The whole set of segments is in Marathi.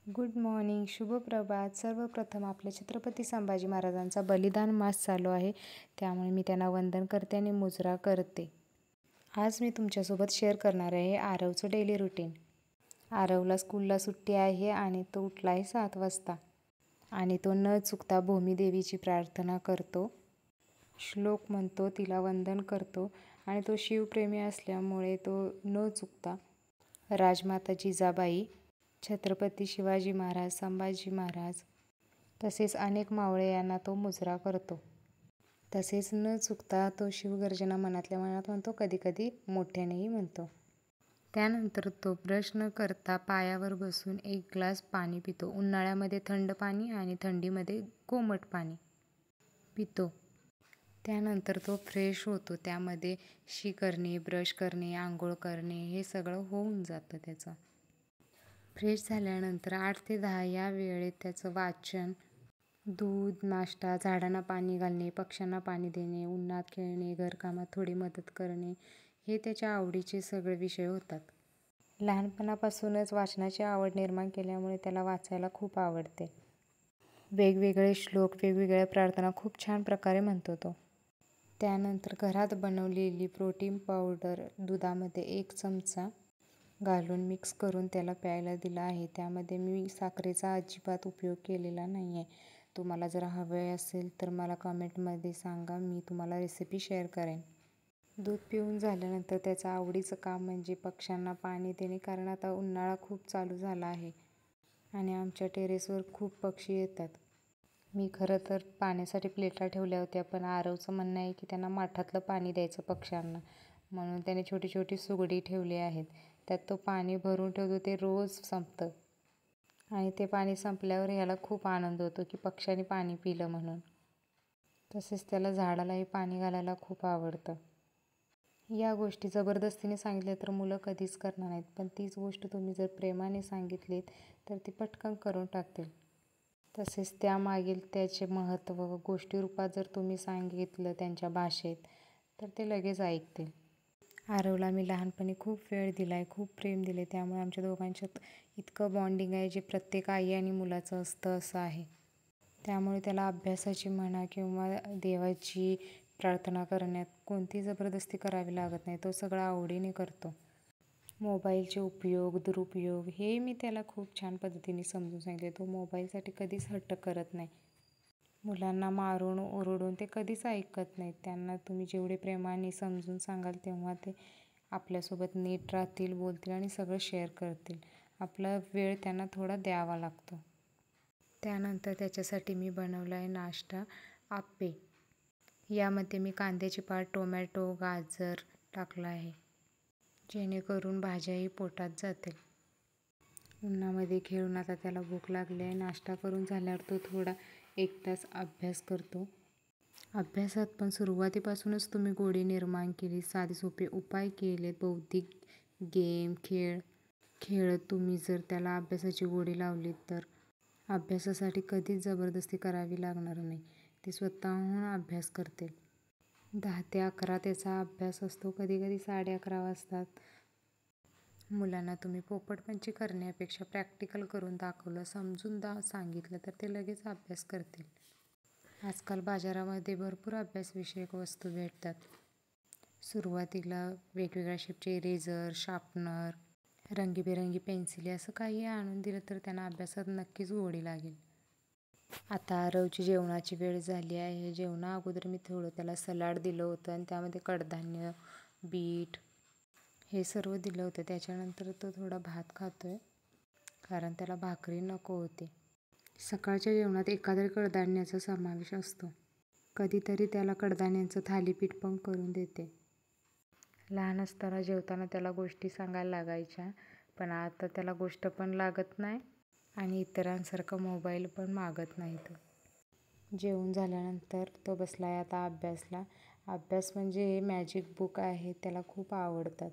गुड मॉर्निंग, शुभ प्रभात. सर्वप्रथम आपल्या छत्रपती संभाजी महाराजांचा बलिदान मास चालू आहे, त्यामुळे मी त्यांना वंदन करते आणि मुजरा करते. आज मी तुमच्यासोबत शेअर करणार आहे आरवचं डेली रुटीन. आरवला स्कूलला सुट्टी आहे आणि तो उठला आहे 7 वाजता आणि तो न चुकता भूमीदेवीची प्रार्थना करतो, श्लोक म्हणतो, तिला वंदन करतो आणि तो शिवप्रेमी असल्यामुळे तो न चुकता राजमाता जिजाबाई, छत्रपती शिवाजी महाराज, संभाजी महाराज तसेच अनेक मावळे यांना तो मुजरा करतो. तसेच न चुकता तो शिवगर्जना मनातल्या मनात म्हणतो, कधीकधी मोठ्यानेही म्हणतो. त्यानंतर तो ब्रश न करता पायावर बसून 1 ग्लास पाणी पितो. उन्हाळ्यामध्ये थंड पाणी आणि थंडीमध्ये कोमट पाणी पितो. त्यानंतर तो फ्रेश होतो. त्यामध्ये शी करणे, ब्रश करणे, आंघोळ करणे हे सगळं होऊन जातं त्याचं. फ्रेश झाल्यानंतर 8 ते 10 या वेळेत त्याचं वाचन, दूध, नाश्ता, झाडांना पाणी घालणे, पक्ष्यांना पाणी देणे, उन्हात खेळणे, घरकामात थोडी मदत करणे हे त्याच्या आवडीचे सगळे विषय होतात. लहानपणापासूनच वाचनाची आवड निर्माण केल्यामुळे त्याला वाचायला खूप आवडते. वेगवेगळे श्लोक, वेगवेगळ्या प्रार्थना खूप छान प्रकारे म्हणतो तो. त्यानंतर घरात बनवलेली प्रोटीन पावडर दुधामध्ये 1 चमचा घालून मिक्स करून त्याला प्यायला दिला आहे. त्यामध्ये मी साखरेचा अजिबात उपयोग केलेला नाही आहे. तुम्हाला जर हवे असेल तर मला कमेंटमध्ये सांगा, मी तुम्हाला रेसिपी शेअर करेन. दूध पिऊन झाल्यानंतर त्याचं आवडीचं काम म्हणजे पक्ष्यांना पाणी देणे, कारण आता उन्हाळा खूप चालू झाला आहे आणि आमच्या टेरेसवर खूप पक्षी येतात. मी खरं तर पाण्यासाठी प्लेटा ठेवल्या होत्या, पण आरवचं म्हणणं आहे की त्यांना माठातलं पाणी द्यायचं पक्ष्यांना, म्हणून त्याने छोटी छोटी सुगडी ठेवली आहेत. त्यात तो पाणी भरून ठेवतो. ते रोज संपतं आणि ते पाणी संपल्यावर ह्याला खूप आनंद होतो की पक्ष्यांनी पाणी पिलं म्हणून. तसेच त्याला झाडालाही पाणी घालायला खूप आवडतं. या गोष्टी जबरदस्तीने सांगितल्या तर मुलं कधीच करणार नाहीत, पण तीच गोष्ट तुम्ही जर प्रेमाने सांगितलीत तर ती पटकन करून टाकतील. तसेच त्यामागील त्याचे महत्त्व गोष्टी रूपात जर तुम्ही सांगितलं त्यांच्या भाषेत तर ते लगेच ऐकतील. आरवला मी लहानपणी खूप वेळ दिला आहे, खूप प्रेम दिले, त्यामुळे आमच्या दोघांच्यात इतकं बॉन्डिंग आहे जे प्रत्येक आई आणि मुलाचं असतं असं आहे. त्यामुळे त्याला अभ्यासाची म्हणा किंवा देवाची प्रार्थना करण्यात कोणतीही जबरदस्ती करावी लागत नाही. तो सगळा आवडीने करतो. मोबाईलचे उपयोग, दुरुपयोग हे मी त्याला खूप छान पद्धतीने समजून सांगितले. तो मोबाईलसाठी कधीच हट्ट करत नाही. मुलांना मारून ओरडून ते कधीच ऐकत नाहीत. त्यांना तुम्ही जेवढे प्रेमाने समजून सांगाल तेव्हा ते आपल्यासोबत नीट राहतील, बोलतील आणि सगळं शेअर करतील. आपला वेळ त्यांना थोडा द्यावा लागतो. त्यानंतर त्याच्यासाठी मी बनवला आहे नाश्ता, आप्पे. यामध्ये मी कांद्याची पात, टोमॅटो, गाजर टाकला आहे, जेणेकरून भाज्याही पोटात जातील. उन्हामध्ये खेळून आता त्याला भूक लागली आहे. नाश्ता करून झाल्यावर तो थोडा 1 तास अभ्यास करतो. अभ्यासात पण सुरुवातीपासूनच तुम्ही गोडी निर्माण केली, साधे सोपे उपाय केलेत, बौद्धिक गेम, खेळ खेळत तुम्ही जर त्याला अभ्यासाची गोडी लावलीत तर अभ्यासासाठी कधीच जबरदस्ती करावी लागणार नाही. ते स्वतःहून अभ्यास करतील. 10 ते 11 त्याचा अभ्यास असतो, कधीकधी 11:30 वाजतात. मुलांना तुम्ही पोपटपंची करण्यापेक्षा प्रॅक्टिकल करून दाखवलं, समजून सांगितलं तर ते लगेच अभ्यास करतील. आजकाल बाजारामध्ये भरपूर अभ्यासविषयक वस्तू भेटतात. सुरुवातीला वेगवेगळ्या शेपचे इरेझर, शार्पनर, रंगीबेरंगी पेन्सिली असं काही आणून दिलं तर त्यांना अभ्यासात नक्कीच गोडी लागेल. आता आरवची जेवणाची वेळ झाली आहे. जेवणा अगोदर मी थोडं त्याला सलाड दिलं होतं आणि त्यामध्ये कडधान्य, बीट हे सर्व दिलं होतं. त्याच्यानंतर तो थोडा भात खातोय, कारण त्याला भाकरी नको होती. सकाळच्या जेवणात एखाद्या कडधान्याचा समावेश असतो. कधीतरी त्याला कडधान्यांचं थालीपीठ पण करून देते. लहान असताना जेवताना त्याला गोष्टी सांगायला लागायच्या, पण आता त्याला गोष्ट पण लागत नाही आणि इतरांसारखं मोबाईल पण मागत नाही. तो जेवून झाल्यानंतर तो बसला आहे आता अभ्यासला. अभ्यास म्हणजे मॅजिक बुक आहे, त्याला खूप आवडतात.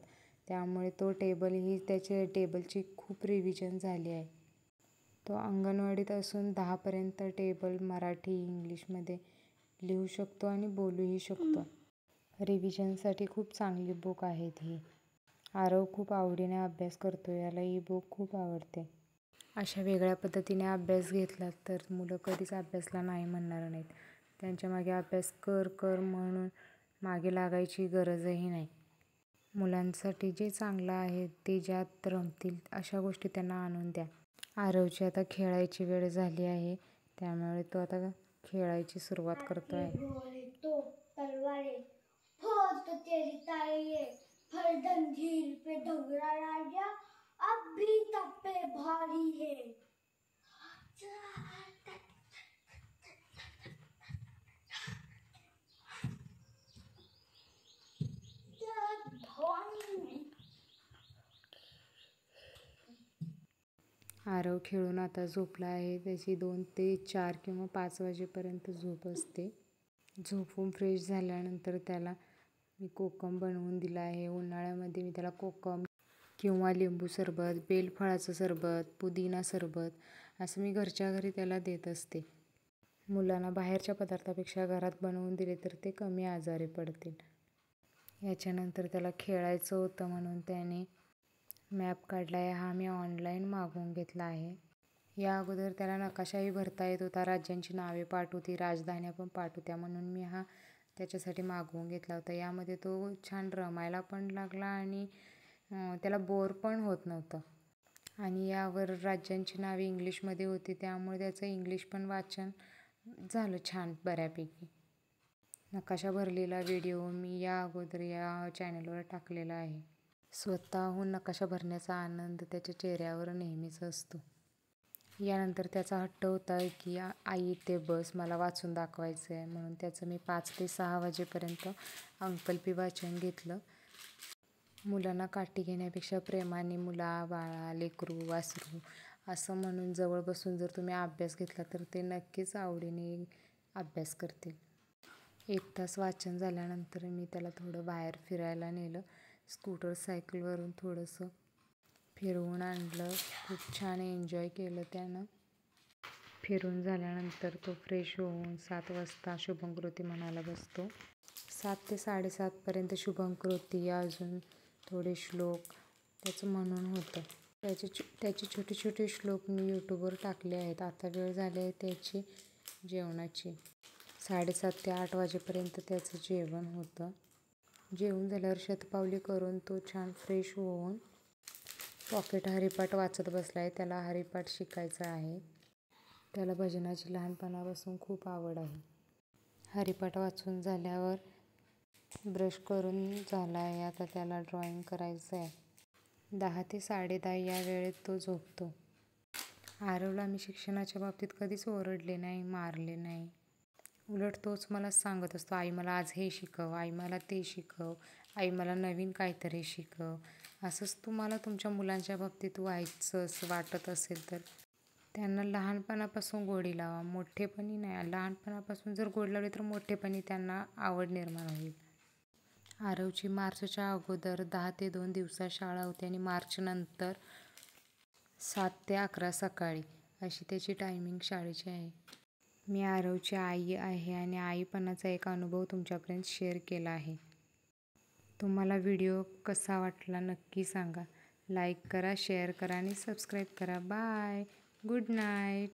त्यामुळे तो त्याच्या टेबलची खूप रिव्हिजन झाली आहे. तो अंगणवाडीत असून 10 पर्यंत टेबल मराठी, इंग्लिशमध्ये लिहू शकतो आणि बोलूही शकतो. रिव्हिजनसाठी खूप चांगली बुक आहे ही. आरव खूप आवडीने अभ्यास करतो. याला ही बुक खूप आवडते. अशा वेगळ्या पद्धतीने अभ्यास घेतला तर मुलं कधीच अभ्यासला नाही म्हणणार नाहीत. त्यांच्या मागे अभ्यास कर कर म्हणून मागे लागायची गरजही नाही. मुलांसाठी जे चांगलं आहे ते ज्यात रमतील अशा गोष्टी त्यांना आणून द्या. आरवची आता खेळायची वेळ झाली आहे, त्यामुळे तो आता खेळायची सुरुवात करतो आहे. आरव खेळून आता झोपला आहे. त्याची 2 ते 4 किंवा 5 वाजेपर्यंत झोप असते. झोपून फ्रेश झाल्यानंतर त्याला मी कोकम बनवून दिला आहे. उन्हाळ्यामध्ये मी त्याला कोकम किंवा लिंबू सरबत, बेलफळाचं सरबत, पुदिना सरबत असं मी घरच्या घरी त्याला देत असते. मुलांना बाहेरच्या पदार्थापेक्षा घरात बनवून दिले तर ते कमी आजारी पडतील. याच्यानंतर त्याला खेळायचं होतं म्हणून त्याने मॅप काढला आहे. हा मी ऑनलाईन मागवून घेतला आहे. या अगोदर त्याला नकाशाही भरता येत होता. राज्यांची नावे पाठ होती, राजधान्या पण पाठ होत्या, म्हणून मी हा त्याच्यासाठी मागवून घेतला होता. यामध्ये तो छान रमायला पण लागला आणि त्याला बोर पण होत नव्हतं. आणि यावर राज्यांची नावे इंग्लिशमध्ये होती, त्यामुळे त्याचं इंग्लिश पण वाचन झालं छान बऱ्यापैकी. नकाशा भरलेला व्हिडिओ मी या अगोदर या चॅनलवर टाकलेला आहे. स्वतःहून नकाशा भरण्याचा आनंद त्याच्या चेहऱ्यावर नेहमीच असतो. यानंतर त्याचा हट्ट होता की आई ते बस मला वाचून दाखवायचं आहे, म्हणून त्याचं मी 5 ते 6 वाजेपर्यंत अंकलिपी वाचन घेतलं. मुलांना काठी घेण्यापेक्षा प्रेमाने मुला, बाळा, लेकरू, वासरू असं म्हणून जवळ बसून जर तुम्ही अभ्यास घेतला तर ते नक्कीच आवडीने अभ्यास करतील. 1 तास वाचन झाल्यानंतर मी त्याला थोडं बाहेर फिरायला नेलं. स्कूटर सायकलवरून थोडंसं फिरवून आणलं. खूप छान एन्जॉय केलं त्यानं. फिरून झाल्यानंतर तो फ्रेश होऊन 7 वाजता शुभंकरोती म्हणायला बसतो. 7 ते 7:30पर्यंत शुभंकरोती, अजून थोडे श्लोक त्याचं म्हणून होतं. त्याचे छोटे छोटे श्लोक मी यूट्यूबवर टाकले आहेत. आता वेळ झाली आहे त्याची जेवणाची. 7:30 ते 8 वाजेपर्यंत त्याचं जेवण होतं. जेवून झाल्यावर शतपावली करून तो छान फ्रेश होऊन पॉकेट हरिपाठ वाचत बसला आहे. त्याला हरिपाठ शिकायचं आहे. त्याला भजनाची लहानपणापासून खूप आवड आहे. हरिपाठ वाचून झाल्यावर ब्रश करून झाला आहे. आता त्याला ड्रॉइंग करायचं आहे. 10 ते 10:30 या वेळेत तो झोपतो. आरवला मी शिक्षणाच्या बाबतीत कधीच ओरडले नाही, मारले नाही. उलट तोच मला सांगत असतो, आई मला आज हे शिकव, आई मला ते शिकव, आई मला नवीन काहीतरी शिकव. असंच तुम्हाला तुमच्या मुलांच्या बाबतीत व्हायचं असं वाटत असेल तर त्यांना लहानपणापासून गोडी लावा. मोठेपणी नाही, लहानपणापासून जर गोड लावली तर मोठेपणी त्यांना आवड निर्माण होईल. आरवची मार्चच्या अगोदर 10 ते 2 दिवसात शाळा होती आणि मार्चनंतर 7 ते 11 सकाळी अशी त्याची टायमिंग शाळेची आहे. मी आरवची आई आहे आणि आईपणाचा एक अनुभव तुमच्यापर्यंत शेअर केला आहे. तुम्हाला व्हिडिओ कसा वाटला नक्की सांगा. लाईक करा, शेअर करा आणि सबस्क्राईब करा. बाय. Good night.